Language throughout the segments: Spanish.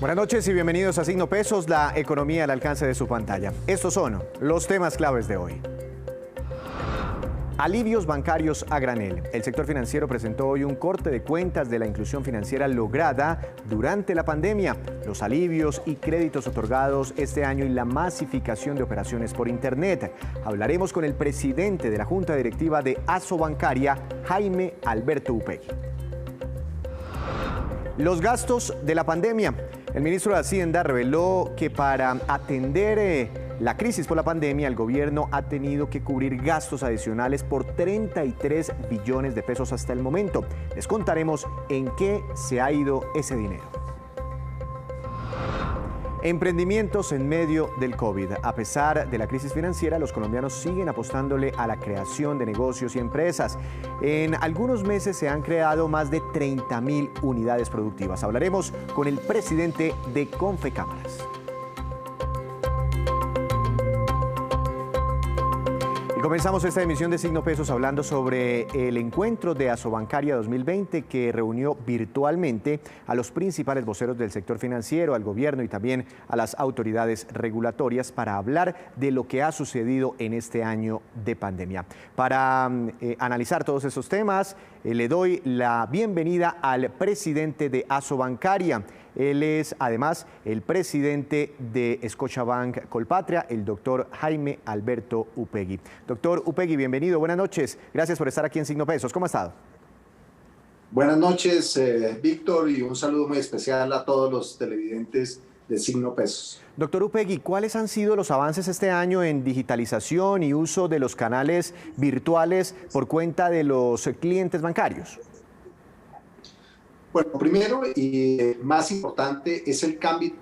Buenas noches y bienvenidos a Signo Pesos, la economía al alcance de su pantalla. Estos son los temas claves de hoy. Alivios bancarios a granel. El sector financiero presentó hoy un corte de cuentas de la inclusión financiera lograda durante la pandemia, los alivios y créditos otorgados este año y la masificación de operaciones por Internet. Hablaremos con el presidente de la Junta Directiva de Asobancaria, Jaime Alberto Upegui. Los gastos de la pandemia. El ministro de Hacienda reveló que para atender la crisis por la pandemia, el gobierno ha tenido que cubrir gastos adicionales por 33 billones de pesos hasta el momento. Les contaremos en qué se ha ido ese dinero. Emprendimientos en medio del COVID. A pesar de la crisis financiera, los colombianos siguen apostándole a la creación de negocios y empresas. En algunos meses se han creado más de 30.000 unidades productivas. Hablaremos con el presidente de Confecámaras. Comenzamos esta emisión de Signo Pesos hablando sobre el encuentro de Asobancaria 2020 que reunió virtualmente a los principales voceros del sector financiero, al gobierno y también a las autoridades regulatorias para hablar de lo que ha sucedido en este año de pandemia. Para analizar todos esos temas, le doy la bienvenida al presidente de Asobancaria. Él es además el presidente de Scotiabank Colpatria, el doctor Jaime Alberto Upegui. Doctor Upegui, bienvenido, buenas noches. Gracias por estar aquí en Signo Pesos. ¿Cómo ha estado? Buenas noches, Víctor, y un saludo muy especial a todos los televidentes de Signo Pesos. Doctor Upegui, ¿cuáles han sido los avances este año en digitalización y uso de los canales virtuales por cuenta de los clientes bancarios? Bueno, primero y más importante es el cambio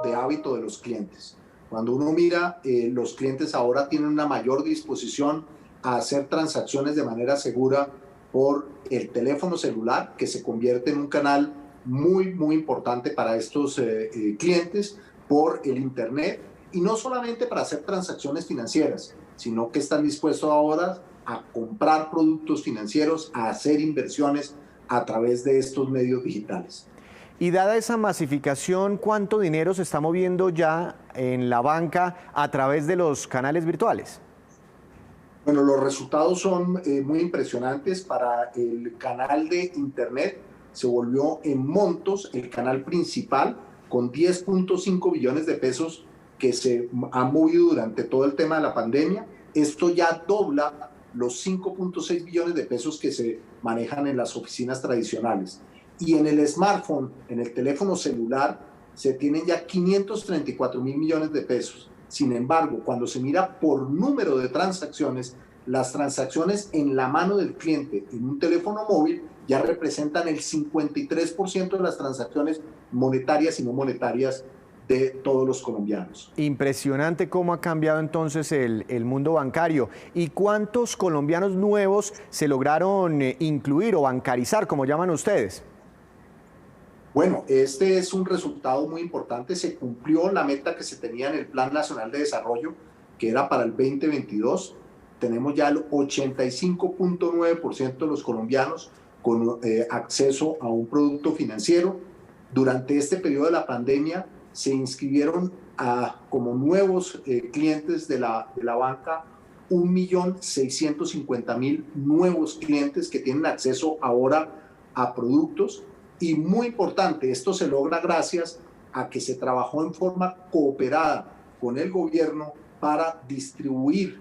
de hábito de los clientes. Cuando uno mira, los clientes ahora tienen una mayor disposición a hacer transacciones de manera segura por el teléfono celular, que se convierte en un canal muy importante para estos clientes, por el Internet, y no solamente para hacer transacciones financieras, sino que están dispuestos ahora a comprar productos financieros, a hacer inversiones a través de estos medios digitales. Y dada esa masificación, ¿cuánto dinero se está moviendo ya en la banca a través de los canales virtuales? Bueno, los resultados son muy impresionantes. Para el canal de Internet se volvió en montos el canal principal con 10.5 billones de pesos que se han movido durante todo el tema de la pandemia. Esto ya dobla los 5.6 billones de pesos que se manejan en las oficinas tradicionales. Y en el smartphone, en el teléfono celular, se tienen ya 534.000 millones de pesos. Sin embargo, cuando se mira por número de transacciones, las transacciones en la mano del cliente en un teléfono móvil ya representan el 53% de las transacciones monetarias y no monetarias de todos los colombianos. Impresionante cómo ha cambiado entonces el mundo bancario. ¿Y cuántos colombianos nuevos se lograron incluir o bancarizar, como llaman ustedes? Bueno, este es un resultado muy importante. Se cumplió la meta que se tenía en el Plan Nacional de Desarrollo, que era para el 2022. Tenemos ya el 85.9% de los colombianos con acceso a un producto financiero. Durante este periodo de la pandemia se inscribieron como nuevos clientes de la banca 1.650.000 nuevos clientes que tienen acceso ahora a productos. Y muy importante, esto se logra gracias a que se trabajó en forma cooperada con el gobierno para distribuir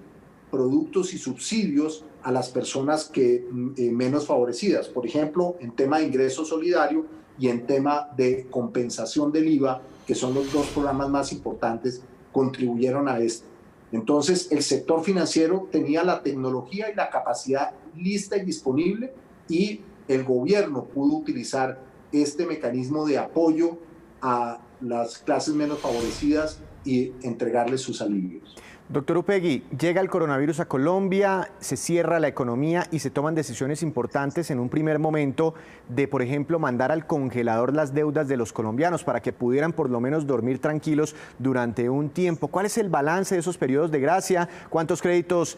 productos y subsidios a las personas que menos favorecidas. Por ejemplo, en tema de ingreso solidario y en tema de compensación del IVA, que son los dos programas más importantes, contribuyeron a esto. Entonces, el sector financiero tenía la tecnología y la capacidad lista y disponible, y el gobierno pudo utilizar este mecanismo de apoyo a las clases menos favorecidas y entregarles sus alivios. Doctor Upegui, llega el coronavirus a Colombia, se cierra la economía y se toman decisiones importantes en un primer momento de, por ejemplo, mandar al congelador las deudas de los colombianos para que pudieran por lo menos dormir tranquilos durante un tiempo. ¿Cuál es el balance de esos periodos de gracia? ¿Cuántos créditos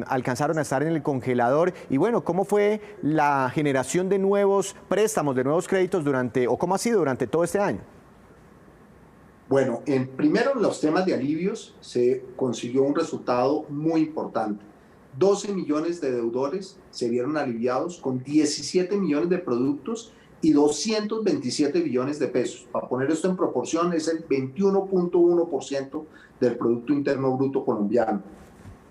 alcanzaron a estar en el congelador? Y bueno, ¿cómo fue la generación de nuevos préstamos, de nuevos créditos cómo ha sido durante todo este año? Bueno, primero en los temas de alivios se consiguió un resultado muy importante. 12 millones de deudores se vieron aliviados con 17 millones de productos y 227 billones de pesos. Para poner esto en proporción, es el 21.1% del Producto Interno Bruto colombiano.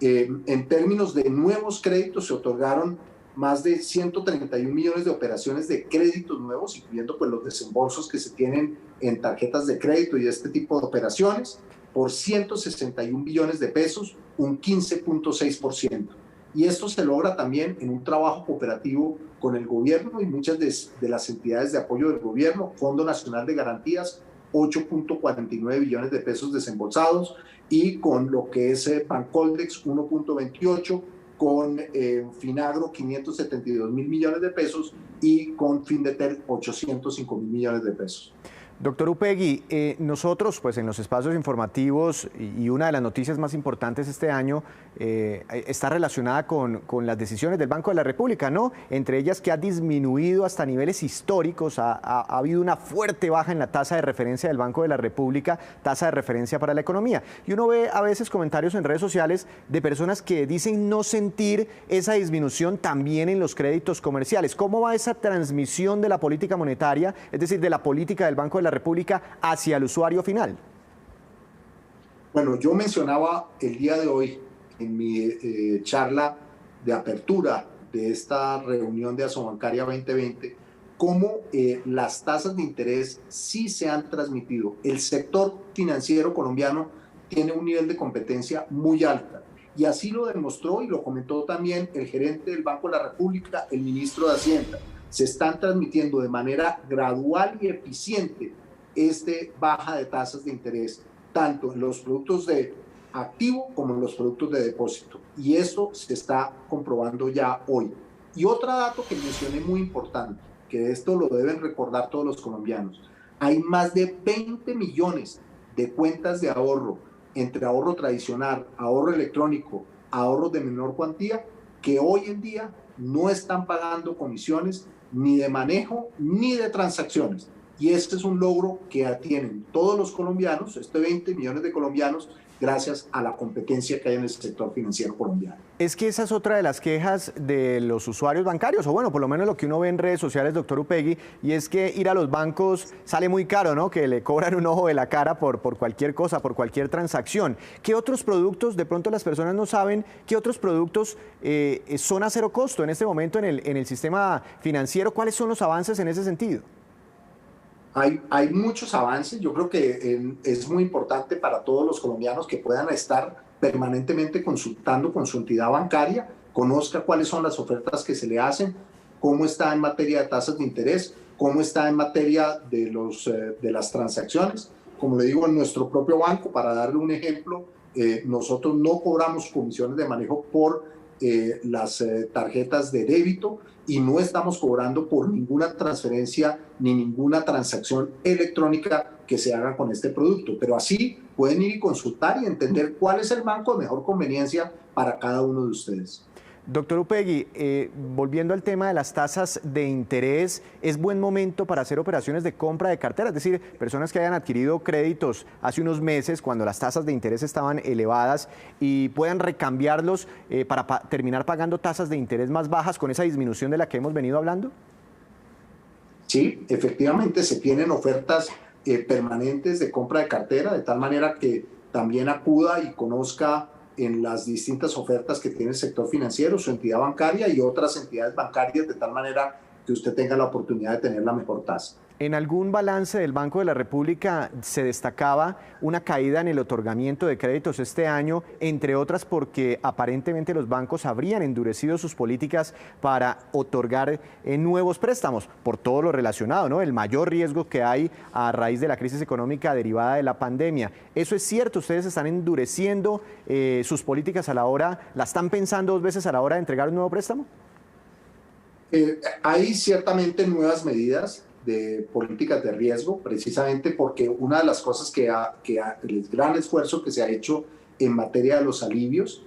En términos de nuevos créditos, se otorgaron más de 131 millones de operaciones de créditos nuevos, incluyendo pues, los desembolsos que se tienen en tarjetas de crédito y este tipo de operaciones, por 161 billones de pesos, un 15.6%. Y esto se logra también en un trabajo cooperativo con el gobierno y muchas de las entidades de apoyo del gobierno, Fondo Nacional de Garantías, 8.49 billones de pesos desembolsados, y con lo que es Bancoldex, 1.28, con Finagro, 572 mil millones de pesos, y con Findetel, 805 mil millones de pesos. Doctor Upegui, nosotros pues en los espacios informativos y una de las noticias más importantes este año está relacionada con las decisiones del Banco de la República, ¿no? Entre ellas que ha disminuido hasta niveles históricos, ha habido una fuerte baja en la tasa de referencia del Banco de la República, tasa de referencia para la economía. Y uno ve a veces comentarios en redes sociales de personas que dicen no sentir esa disminución también en los créditos comerciales. ¿Cómo va esa transmisión de la política monetaria, es decir, de la política del Banco de la República hacia el usuario final? Bueno, yo mencionaba el día de hoy en mi charla de apertura de esta reunión de Asobancaria 2020 cómo las tasas de interés sí se han transmitido. El sector financiero colombiano tiene un nivel de competencia muy alta y así lo demostró y lo comentó también el gerente del Banco de la República, el ministro de Hacienda. Se están transmitiendo de manera gradual y eficiente baja de tasas de interés, tanto en los productos de activo como en los productos de depósito. Y esto se está comprobando ya hoy. Y otro dato que mencioné muy importante, que esto lo deben recordar todos los colombianos. Hay más de 20 millones de cuentas de ahorro, entre ahorro tradicional, ahorro electrónico, ahorros de menor cuantía, que hoy en día no están pagando comisiones ni de manejo ni de transacciones. Y este es un logro que tienen todos los colombianos, 20 millones de colombianos, gracias a la competencia que hay en el sector financiero colombiano. Es que esa es otra de las quejas de los usuarios bancarios, o bueno, por lo menos lo que uno ve en redes sociales, doctor Upegui, y es que ir a los bancos sale muy caro, ¿no? Que le cobran un ojo de la cara por cualquier cosa, por cualquier transacción. ¿Qué otros productos, de pronto las personas no saben, qué otros productos son a cero costo en este momento en el sistema financiero? ¿Cuáles son los avances en ese sentido? Hay muchos avances. Yo creo que es muy importante para todos los colombianos que puedan estar permanentemente consultando con su entidad bancaria, conozca cuáles son las ofertas que se le hacen, cómo está en materia de tasas de interés, cómo está en materia de las transacciones. Como le digo, en nuestro propio banco, para darle un ejemplo, nosotros no cobramos comisiones de manejo por las tarjetas de débito y no estamos cobrando por ninguna transferencia ni ninguna transacción electrónica que se haga con este producto. Pero así pueden ir y consultar y entender cuál es el banco de mejor conveniencia para cada uno de ustedes. Doctor Upegui, volviendo al tema de las tasas de interés, ¿es buen momento para hacer operaciones de compra de cartera? Es decir, personas que hayan adquirido créditos hace unos meses cuando las tasas de interés estaban elevadas y puedan recambiarlos para terminar pagando tasas de interés más bajas con esa disminución de la que hemos venido hablando. Sí, efectivamente se tienen ofertas permanentes de compra de cartera, de tal manera que también acuda y conozca en las distintas ofertas que tiene el sector financiero, su entidad bancaria y otras entidades bancarias, de tal manera que usted tenga la oportunidad de tener la mejor tasa. En algún balance del Banco de la República se destacaba una caída en el otorgamiento de créditos este año, entre otras porque aparentemente los bancos habrían endurecido sus políticas para otorgar nuevos préstamos, por todo lo relacionado, ¿no? El mayor riesgo que hay a raíz de la crisis económica derivada de la pandemia. ¿Eso es cierto? ¿Ustedes están endureciendo sus políticas a la hora, la están pensando dos veces a la hora de entregar un nuevo préstamo? Hay ciertamente nuevas medidas de políticas de riesgo, precisamente porque una de las cosas el gran esfuerzo que se ha hecho en materia de los alivios,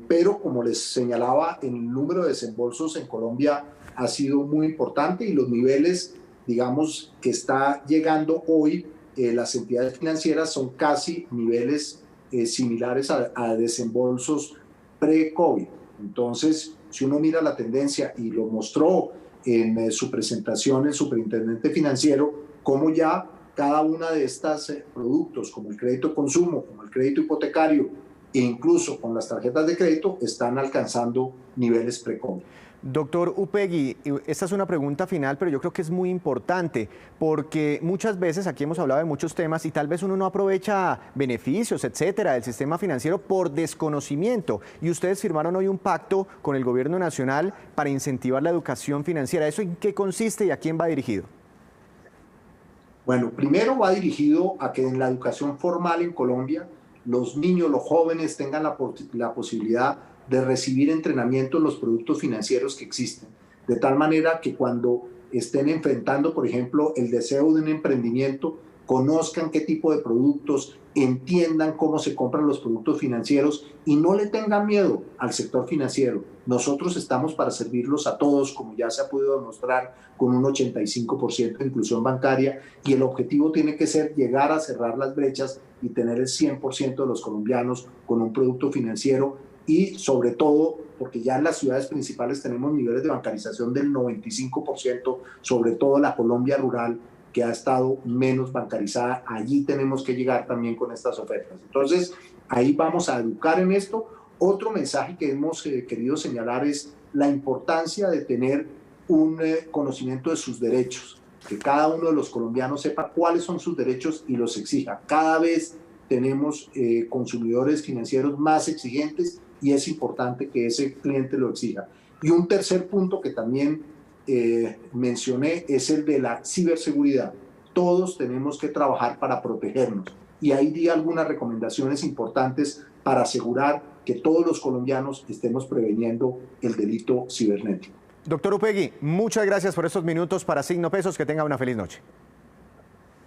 pero como les señalaba, el número de desembolsos en Colombia ha sido muy importante y los niveles, digamos, que está llegando hoy las entidades financieras son casi niveles similares a desembolsos pre-COVID. Entonces, si uno mira la tendencia, y lo mostró en su presentación el superintendente financiero, cómo ya cada una de estas productos, como el crédito de consumo, como el crédito hipotecario, e incluso con las tarjetas de crédito, están alcanzando niveles pre-COVID. Doctor Upegui, esta es una pregunta final, pero yo creo que es muy importante porque muchas veces aquí hemos hablado de muchos temas y tal vez uno no aprovecha beneficios, etcétera, del sistema financiero por desconocimiento. Y ustedes firmaron hoy un pacto con el Gobierno Nacional para incentivar la educación financiera. ¿Eso en qué consiste y a quién va dirigido? Bueno, primero va dirigido a que en la educación formal en Colombia los niños, los jóvenes tengan la posibilidad de recibir entrenamiento en los productos financieros que existen, de tal manera que cuando estén enfrentando, por ejemplo, el deseo de un emprendimiento, conozcan qué tipo de productos, entiendan cómo se compran los productos financieros y no le tengan miedo al sector financiero. Nosotros estamos para servirlos a todos, como ya se ha podido demostrar con un 85% de inclusión bancaria, y el objetivo tiene que ser llegar a cerrar las brechas y tener el 100% de los colombianos con un producto financiero. Y sobre todo, porque ya en las ciudades principales tenemos niveles de bancarización del 95%, sobre todo en la Colombia rural, que ha estado menos bancarizada. Allí tenemos que llegar también con estas ofertas. Entonces, ahí vamos a educar en esto. Otro mensaje que hemos querido señalar es la importancia de tener un conocimiento de sus derechos, que cada uno de los colombianos sepa cuáles son sus derechos y los exija. Cada vez tenemos consumidores financieros más exigentes y es importante que ese cliente lo exija. Y un tercer punto que también mencioné es el de la ciberseguridad. Todos tenemos que trabajar para protegernos y ahí di algunas recomendaciones importantes para asegurar que todos los colombianos estemos preveniendo el delito cibernético. Doctor Upegui, muchas gracias por estos minutos para Signo Pesos. Que tenga una feliz noche.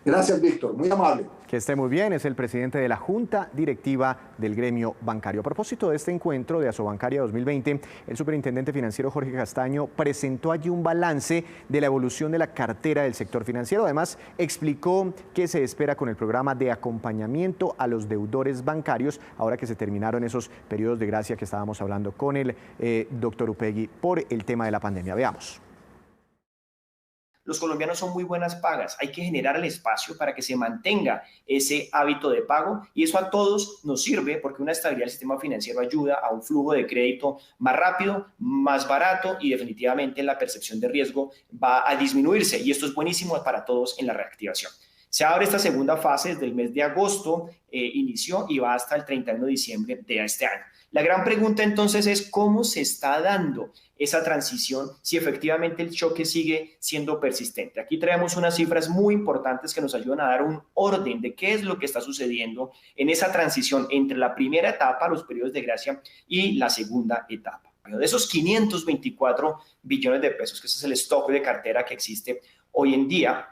Gracias, Víctor. Muy amable. Que esté muy bien. Es el presidente de la Junta Directiva del Gremio Bancario. A propósito de este encuentro de Asobancaria 2020, el superintendente financiero Jorge Castaño presentó allí un balance de la evolución de la cartera del sector financiero. Además, explicó qué se espera con el programa de acompañamiento a los deudores bancarios, ahora que se terminaron esos periodos de gracia que estábamos hablando con el doctor Upegui por el tema de la pandemia. Veamos. Los colombianos son muy buenas pagas, hay que generar el espacio para que se mantenga ese hábito de pago y eso a todos nos sirve porque una estabilidad del sistema financiero ayuda a un flujo de crédito más rápido, más barato y definitivamente la percepción de riesgo va a disminuirse y esto es buenísimo para todos en la reactivación. Se abre esta segunda fase desde el mes de agosto, inició y va hasta el 31 de diciembre de este año. La gran pregunta entonces es cómo se está dando esa transición, si efectivamente el choque sigue siendo persistente. Aquí traemos unas cifras muy importantes que nos ayudan a dar un orden de qué es lo que está sucediendo en esa transición entre la primera etapa, los periodos de gracia, y la segunda etapa. De esos 524 billones de pesos, que ese es el stock de cartera que existe hoy en día,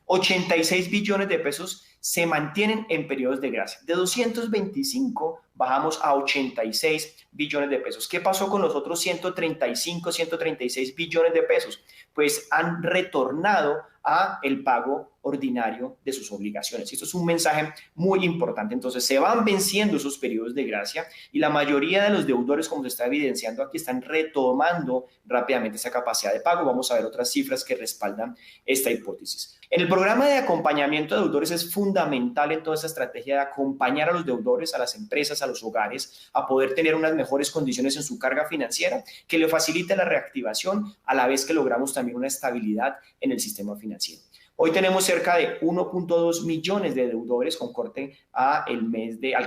86 billones de pesos se mantienen en periodos de gracia. De 225 bajamos a 86 billones de pesos. ¿Qué pasó con los otros 135, 136 billones de pesos? Pues han retornado a el pago ordinario de sus obligaciones. Y esto es un mensaje muy importante. Entonces, se van venciendo esos periodos de gracia y la mayoría de los deudores, como se está evidenciando aquí, están retomando rápidamente esa capacidad de pago. Vamos a ver otras cifras que respaldan esta hipótesis. En el programa de acompañamiento de deudores es fundamental en toda esta estrategia de acompañar a los deudores, a las empresas, a los hogares, a poder tener unas mejores condiciones en su carga financiera que le facilite la reactivación a la vez que logramos también una estabilidad en el sistema financiero. Hoy tenemos cerca de 1.2 millones de deudores con corte al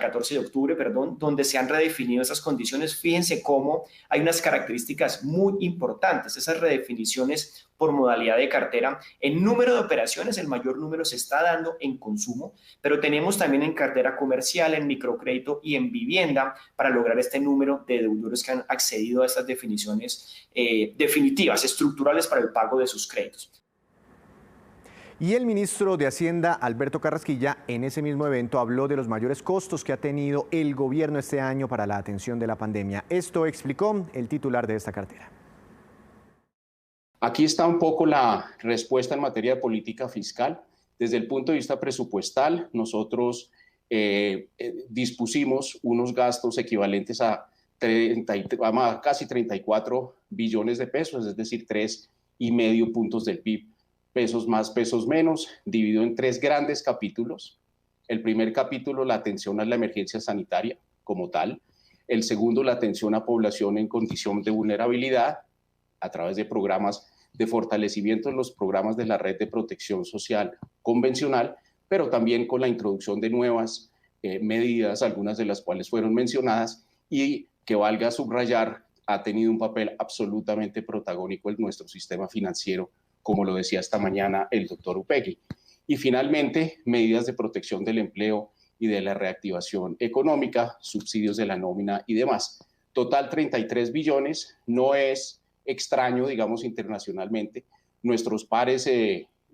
14 de octubre, donde se han redefinido esas condiciones. Fíjense cómo hay unas características muy importantes, esas redefiniciones por modalidad de cartera. En número de operaciones, el mayor número se está dando en consumo, pero tenemos también en cartera comercial, en microcrédito y en vivienda para lograr este número de deudores que han accedido a estas definiciones definitivas, estructurales para el pago de sus créditos. Y el ministro de Hacienda, Alberto Carrasquilla, en ese mismo evento habló de los mayores costos que ha tenido el gobierno este año para la atención de la pandemia. Esto explicó el titular de esta cartera. Aquí está un poco la respuesta en materia de política fiscal. Desde el punto de vista presupuestal, nosotros dispusimos unos gastos equivalentes a casi 34 billones de pesos, es decir, 3,5 puntos del PIB, pesos más, pesos menos, dividido en 3 grandes capítulos. El primer capítulo, la atención a la emergencia sanitaria como tal. El segundo, la atención a población en condición de vulnerabilidad a través de programas de fortalecimiento en los programas de la red de protección social convencional, pero también con la introducción de nuevas medidas, algunas de las cuales fueron mencionadas, y que valga subrayar, ha tenido un papel absolutamente protagónico en nuestro sistema financiero, como lo decía esta mañana el doctor Upegui. Y finalmente, medidas de protección del empleo y de la reactivación económica, subsidios de la nómina y demás. Total 33 billones, no es extraño, digamos, internacionalmente. Nuestros pares,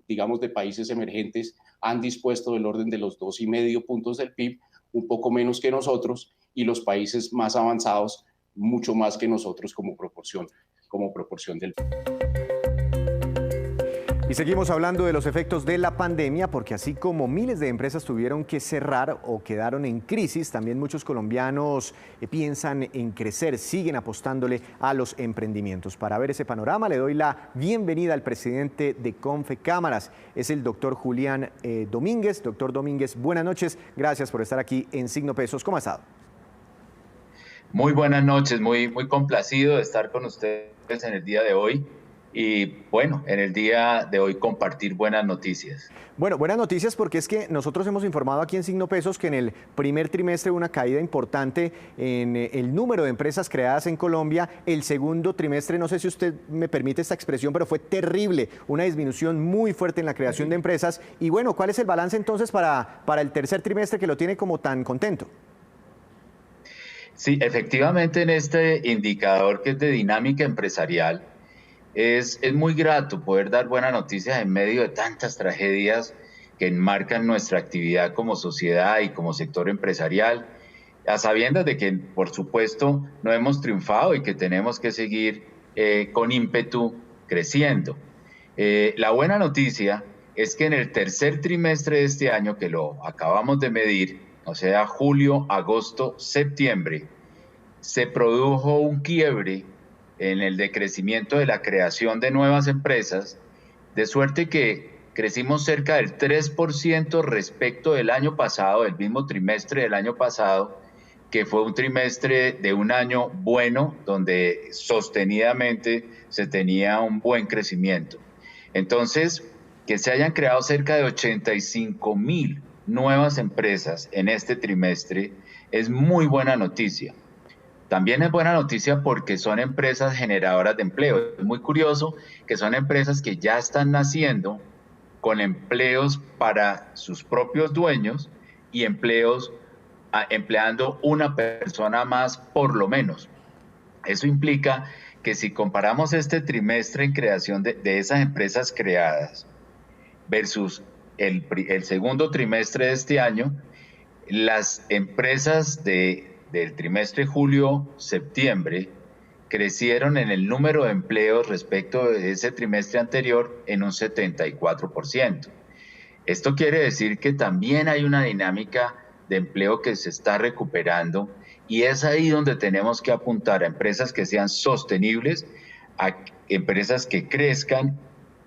digamos, de países emergentes han dispuesto del orden de los 2,5 puntos del PIB, un poco menos que nosotros, y los países más avanzados mucho más que nosotros como proporción del PIB. Y seguimos hablando de los efectos de la pandemia, porque así como miles de empresas tuvieron que cerrar o quedaron en crisis, también muchos colombianos piensan en crecer, siguen apostándole a los emprendimientos. Para ver ese panorama, le doy la bienvenida al presidente de Confecámaras, es el doctor Julián Domínguez. Doctor Domínguez, buenas noches, gracias por estar aquí en Signo Pesos. ¿Cómo ha estado? Muy buenas noches, muy complacido de estar con ustedes en el día de hoy. Y bueno, en el día de hoy compartir buenas noticias. Bueno, buenas noticias porque es que nosotros hemos informado aquí en Signo Pesos que en el primer trimestre hubo una caída importante en el número de empresas creadas en Colombia. El segundo trimestre, no sé si usted me permite esta expresión, pero fue terrible, una disminución muy fuerte en la creación de empresas. Y bueno, ¿cuál es el balance entonces para el tercer trimestre que lo tiene como tan contento? Sí, efectivamente en este indicador que es de dinámica empresarial, es muy grato poder dar buenas noticias en medio de tantas tragedias que enmarcan nuestra actividad como sociedad y como sector empresarial, a sabiendas de que, por supuesto, no hemos triunfado y que tenemos que seguir con ímpetu creciendo. La buena noticia es que en el tercer trimestre de este año, que lo acabamos de medir, o sea, julio, agosto, septiembre, se produjo un quiebre en el decrecimiento de la creación de nuevas empresas, de suerte que crecimos cerca del 3% respecto del año pasado, del mismo trimestre del año pasado, que fue un trimestre de un año bueno, donde sostenidamente se tenía un buen crecimiento. Entonces, que se hayan creado cerca de 85,000 nuevas empresas en este trimestre es muy buena noticia. También es buena noticia porque son empresas generadoras de empleo. Es muy curioso que son empresas que ya están naciendo con empleos para sus propios dueños y empleando una persona más por lo menos. Eso implica que si comparamos este trimestre en creación de esas empresas creadas versus el segundo trimestre de este año, las empresas del trimestre julio-septiembre crecieron en el número de empleos respecto de ese trimestre anterior en un 74%. Esto quiere decir que también hay una dinámica de empleo que se está recuperando y es ahí donde tenemos que apuntar a empresas que sean sostenibles, a empresas que crezcan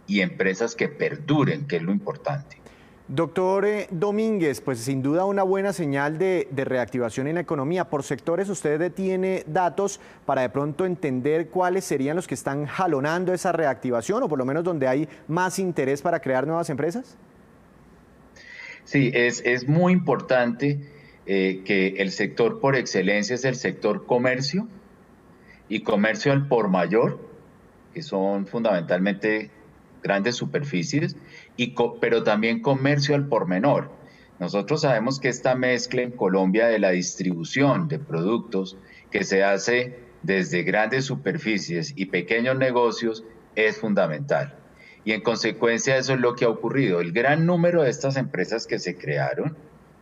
y empresas que perduren, que es lo importante. Doctor Domínguez, pues sin duda una buena señal de reactivación en la economía. Por sectores, ¿usted tiene datos para de pronto entender cuáles serían los que están jalonando esa reactivación o por lo menos donde hay más interés para crear nuevas empresas? Sí, es muy importante que el sector por excelencia es el sector comercio y comercio al por mayor, que son fundamentalmente grandes superficies, pero también comercio al por menor. Nosotros sabemos que esta mezcla en Colombia de la distribución de productos que se hace desde grandes superficies y pequeños negocios es fundamental. Y en consecuencia eso es lo que ha ocurrido. El gran número de estas empresas que se crearon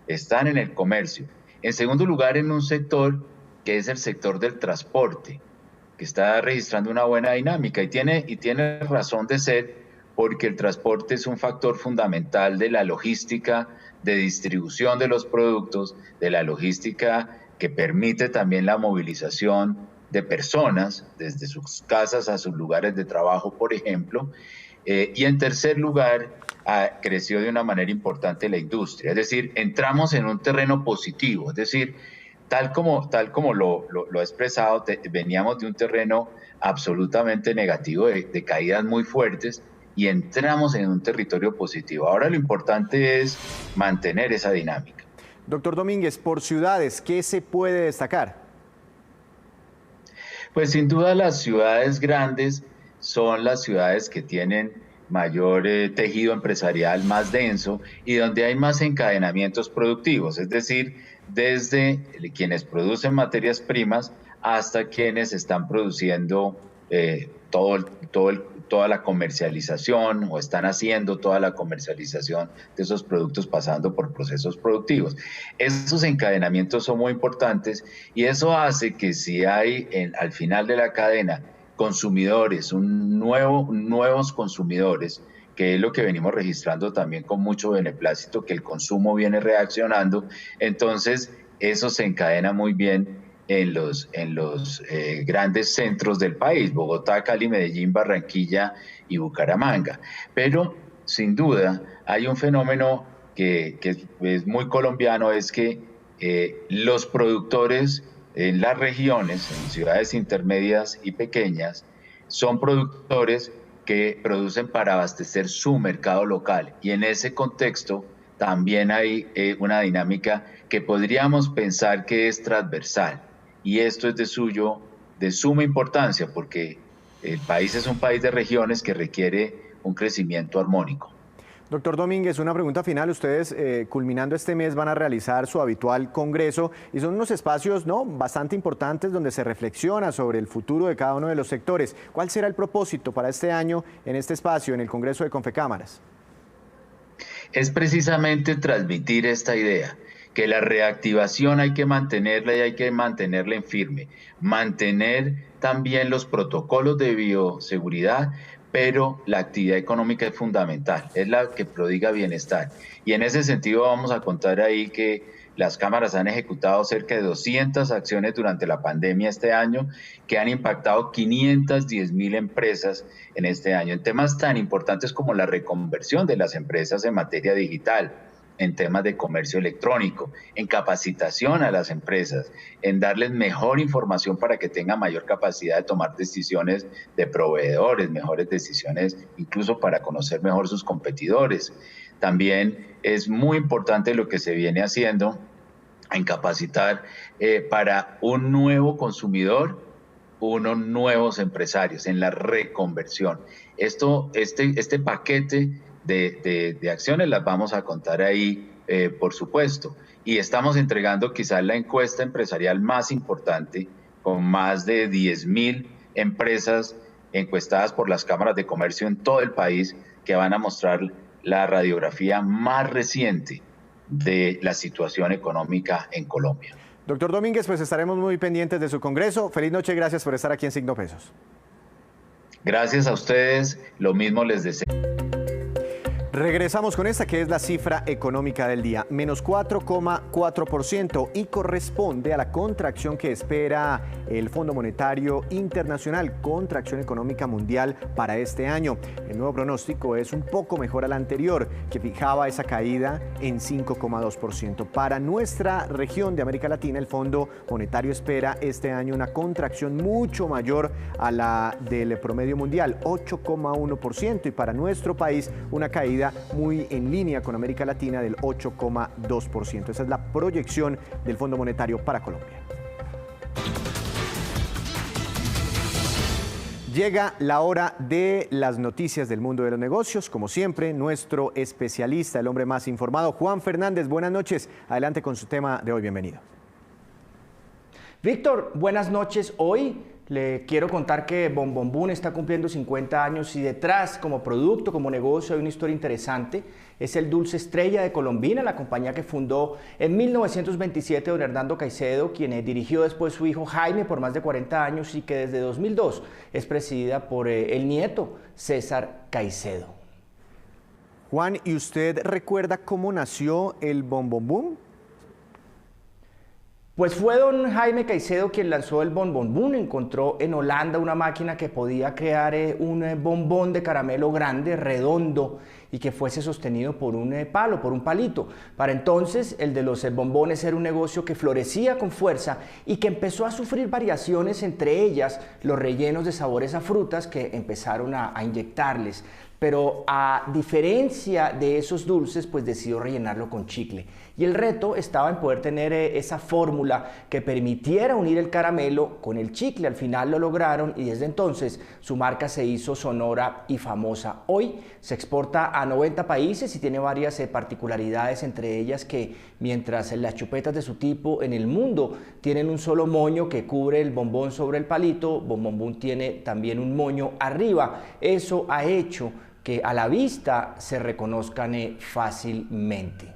están en el comercio. En segundo lugar, en un sector que es el sector del transporte, que está registrando una buena dinámica y tiene razón de ser porque el transporte es un factor fundamental de la logística de distribución de los productos, de la logística que permite también la movilización de personas desde sus casas a sus lugares de trabajo, por ejemplo. Y en tercer lugar, creció de una manera importante la industria. Es decir, entramos en un terreno positivo. Es decir, tal como lo ha expresado, veníamos de un terreno absolutamente negativo, de caídas muy fuertes, y entramos en un territorio positivo. Ahora lo importante es mantener esa dinámica. Doctor Domínguez, por ciudades, ¿qué se puede destacar? Pues sin duda las ciudades grandes son las ciudades que tienen mayor tejido empresarial más denso y donde hay más encadenamientos productivos, es decir, desde quienes producen materias primas hasta quienes están produciendo toda la comercialización o están haciendo toda la comercialización de esos productos pasando por procesos productivos. Esos encadenamientos son muy importantes y eso hace que si hay al final de la cadena consumidores, nuevos consumidores, que es lo que venimos registrando también con mucho beneplácito, que el consumo viene reaccionando, entonces eso se encadena muy bien en los grandes centros del país, Bogotá, Cali, Medellín, Barranquilla y Bucaramanga. Pero sin duda hay un fenómeno que es muy colombiano, es que los productores en las regiones, en ciudades intermedias y pequeñas, son productores que producen para abastecer su mercado local. Y en ese contexto también hay una dinámica que podríamos pensar que es transversal. Y esto es de suma importancia, porque el país es un país de regiones que requiere un crecimiento armónico. Doctor Domínguez, una pregunta final. Ustedes, culminando este mes, van a realizar su habitual congreso y son unos espacios bastante importantes donde se reflexiona sobre el futuro de cada uno de los sectores. ¿Cuál será el propósito para este año en este espacio, en el Congreso de Confecámaras? Es precisamente transmitir esta idea, que la reactivación hay que mantenerla y hay que mantenerla en firme. Mantener también los protocolos de bioseguridad, pero la actividad económica es fundamental, es la que prodiga bienestar. Y en ese sentido vamos a contar ahí que las cámaras han ejecutado cerca de 200 acciones durante la pandemia este año, que han impactado 510.000 empresas en este año, en temas tan importantes como la reconversión de las empresas en materia digital, en temas de comercio electrónico, en capacitación a las empresas, en darles mejor información para que tengan mayor capacidad de tomar decisiones de proveedores, mejores decisiones incluso para conocer mejor sus competidores. También es muy importante lo que se viene haciendo en capacitar para un nuevo consumidor, unos nuevos empresarios, en la reconversión. Este paquete de acciones las vamos a contar ahí, por supuesto. Y estamos entregando quizás la encuesta empresarial más importante, con más de 10.000 empresas encuestadas por las cámaras de comercio en todo el país, que van a mostrar la radiografía más reciente de la situación económica en Colombia. Doctor Domínguez, pues estaremos muy pendientes de su congreso. Feliz noche, gracias por estar aquí en Signo Pesos. Gracias a ustedes, lo mismo les deseo. Regresamos con esta que es la cifra económica del día, menos 4,4% y corresponde a la contracción que espera el Fondo Monetario Internacional, contracción económica mundial para este año. El nuevo pronóstico es un poco mejor al anterior, que fijaba esa caída en 5,2%. Para nuestra región de América Latina, el Fondo Monetario espera este año una contracción mucho mayor a la del promedio mundial, 8,1%, y para nuestro país una caída muy en línea con América Latina del 8,2%. Esa es la proyección del Fondo Monetario para Colombia. Llega la hora de las noticias del mundo de los negocios. Como siempre, nuestro especialista, el hombre más informado, Juan Fernández. Buenas noches. Adelante con su tema de hoy. Bienvenido. Víctor, buenas noches. Hoy le quiero contar que Bon Bon Boon está cumpliendo 50 años y detrás, como producto, como negocio, hay una historia interesante. Es el Dulce Estrella de Colombina, la compañía que fundó en 1927 don Hernando Caicedo, quien dirigió después su hijo Jaime por más de 40 años y que desde 2002 es presidida por el nieto César Caicedo. Juan, ¿y usted recuerda cómo nació el Bombombún? Pues fue don Jaime Caicedo quien lanzó el Bombombún. Encontró en Holanda una máquina que podía crear un bombón de caramelo grande, redondo, y que fuese sostenido por un palo, por un palito. Para entonces, el de los bombones era un negocio que florecía con fuerza y que empezó a sufrir variaciones, entre ellas los rellenos de sabores a frutas que empezaron a inyectarles. Pero a diferencia de esos dulces, pues decidió rellenarlo con chicle. Y el reto estaba en poder tener esa fórmula que permitiera unir el caramelo con el chicle. Al final lo lograron y desde entonces su marca se hizo sonora y famosa. Hoy se exporta a 90 países y tiene varias particularidades, entre ellas que mientras las chupetas de su tipo en el mundo tienen un solo moño que cubre el bombón sobre el palito, Bombombún tiene también un moño arriba. Eso ha hecho que a la vista se reconozcan fácilmente.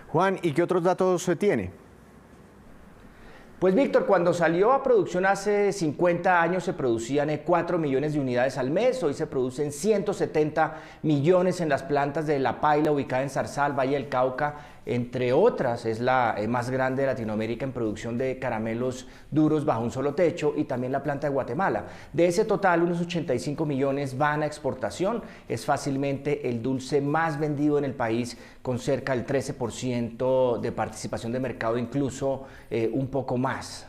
Juan, ¿y qué otros datos se tiene? Pues Víctor, cuando salió a producción hace 50 años se producían 4 millones de unidades al mes, hoy se producen 170 millones en las plantas de La Paila, ubicada en Zarzal, Valle del Cauca, entre otras. Es la más grande de Latinoamérica en producción de caramelos duros bajo un solo techo, y también la planta de Guatemala. De ese total, unos 85 millones van a exportación. Es fácilmente el dulce más vendido en el país, con cerca del 13% de participación de mercado, incluso un poco más.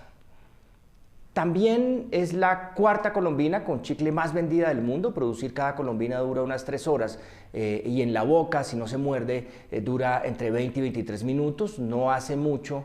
También es la cuarta colombina con chicle más vendida del mundo. Producir cada colombina dura unas 3 horas y en la boca, si no se muerde, dura entre 20 y 23 minutos. No hace mucho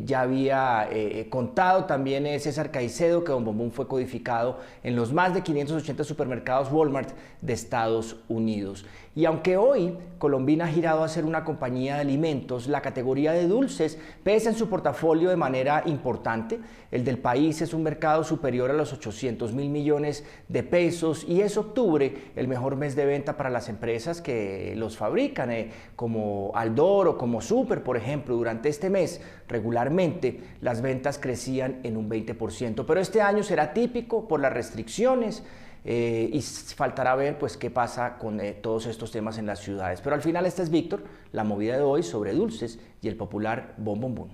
ya había contado también César Caicedo que Bombombún fue codificado en los más de 580 supermercados Walmart de Estados Unidos. Y aunque hoy Colombina ha girado a ser una compañía de alimentos, la categoría de dulces pesa en su portafolio de manera importante. El del país es un mercado superior a los 800.000 millones de pesos y es octubre el mejor mes de venta para las empresas que los fabrican, como Aldor o como Super, por ejemplo. Durante este mes regularmente las ventas crecían en un 20%, pero este año será típico por las restricciones. Y faltará ver pues qué pasa con todos estos temas en las ciudades. Pero al final esta es, Víctor, la movida de hoy sobre dulces y el popular Bombombún.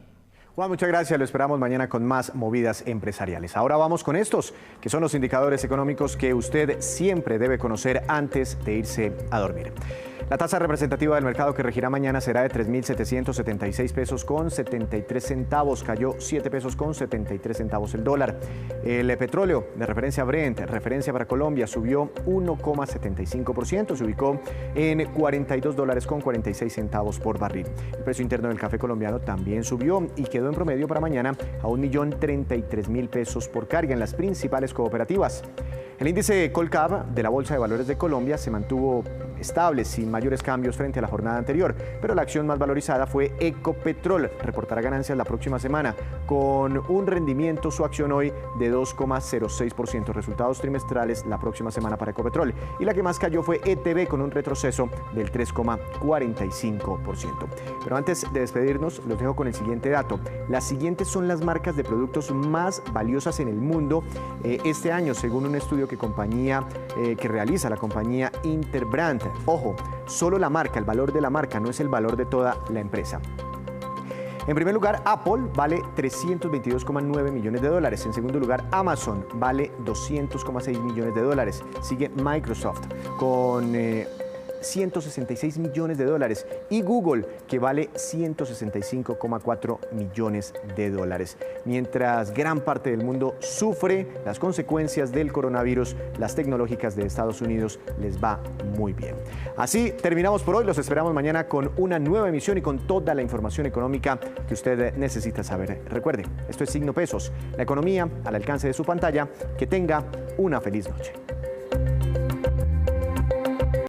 Juan, muchas gracias. Lo esperamos mañana con más movidas empresariales. Ahora vamos con estos, que son los indicadores económicos que usted siempre debe conocer antes de irse a dormir. La tasa representativa del mercado que regirá mañana será de 3.776 pesos con 73 centavos. Cayó 7 pesos con 73 centavos el dólar. El petróleo de referencia Brent, referencia para Colombia, subió 1,75%. Se ubicó en $42 con 46 centavos por barril. El precio interno del café colombiano también subió y quedó en promedio para mañana a 1.033.000 pesos por carga en las principales cooperativas. El índice Colcap de la Bolsa de Valores de Colombia se mantuvo estable, sin mayores cambios frente a la jornada anterior, pero la acción más valorizada fue Ecopetrol. Reportará ganancias la próxima semana con un rendimiento su acción hoy de 2,06%. Resultados trimestrales la próxima semana para Ecopetrol. Y la que más cayó fue ETB con un retroceso del 3,45%. Pero antes de despedirnos, los dejo con el siguiente dato. Las siguientes son las marcas de productos más valiosas en el mundo este año, según un estudio que realiza la compañía Interbrand. Ojo, solo la marca, el valor de la marca, no es el valor de toda la empresa. En primer lugar, Apple vale 322,9 millones de dólares. En segundo lugar, Amazon vale 200,6 millones de dólares. Sigue Microsoft con 166 millones de dólares y Google, que vale 165,4 millones de dólares. Mientras gran parte del mundo sufre las consecuencias del coronavirus, las tecnológicas de Estados Unidos les va muy bien. Así terminamos por hoy. Los esperamos mañana con una nueva emisión y con toda la información económica que usted necesita saber. Recuerde, esto es Signo Pesos, la economía al alcance de su pantalla. Que tenga una feliz noche.